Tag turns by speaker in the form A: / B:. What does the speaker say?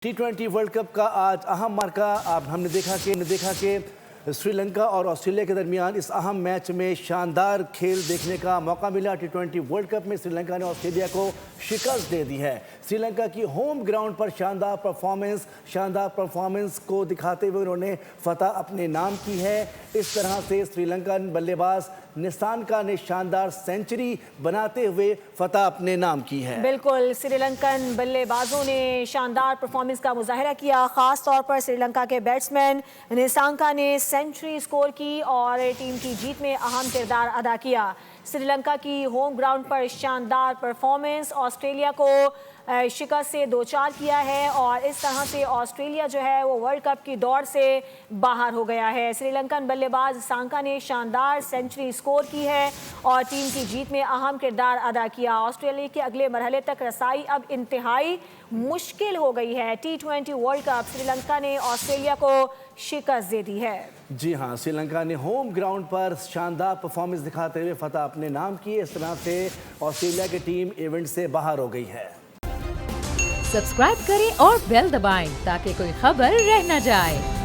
A: T20 world cup का आज अहम मौका हमने देखा कि श्रीलंका और ऑस्ट्रेलिया के दरमियान इस अहम मैच में शानदार खेल देखने का मौका मिला। T20 वर्ल्ड कप में श्रीलंका ने ऑस्ट्रेलिया को शिकस्त दे दी है। श्रीलंका की होम ग्राउंड पर शानदार परफॉर्मेंस को दिखाते हुए उन्होंने फतह अपने नाम की है। इस तरह से श्रीलंकन बल्लेबाज निसानका ने शानदार सेंचुरी बनाते हुए फतह अपने नाम की है।
B: बिल्कुल, श्रीलंकन बल्लेबाजों ने शानदार परफॉर्मेंस का मुजाहिरा किया। खास तौर पर श्रीलंका के बैट्समैन निसांका ने सेंचुरी स्कोर की और टीम की जीत में अहम किरदार अदा किया। श्रीलंका की होम ग्राउंड पर शानदार परफॉर्मेंस ऑस्ट्रेलिया को शिकस्त से दो चार किया है और इस तरह से ऑस्ट्रेलिया जो है वो वर्ल्ड कप की दौड़ से बाहर हो गया है। श्रीलंकन बल्लेबाज सांका ने शानदार सेंचुरी स्कोर की है और टीम की जीत में अहम किरदार अदा किया। ऑस्ट्रेलिया के अगले मरहले तक रसाई अब इंतहाई मुश्किल हो गई है। T20 वर्ल्ड कप श्रीलंका ने ऑस्ट्रेलिया को शिकस्त दे दी है।
A: जी हाँ, श्रीलंका ने होम ग्राउंड पर शानदार परफॉर्मेंस दिखाते हुए फतह अपने नाम की। इस तरह से ऑस्ट्रेलिया की टीम इवेंट से बाहर हो गई है।
C: सब्सक्राइब करें और बेल दबाएं ताकि कोई खबर रह न जाए।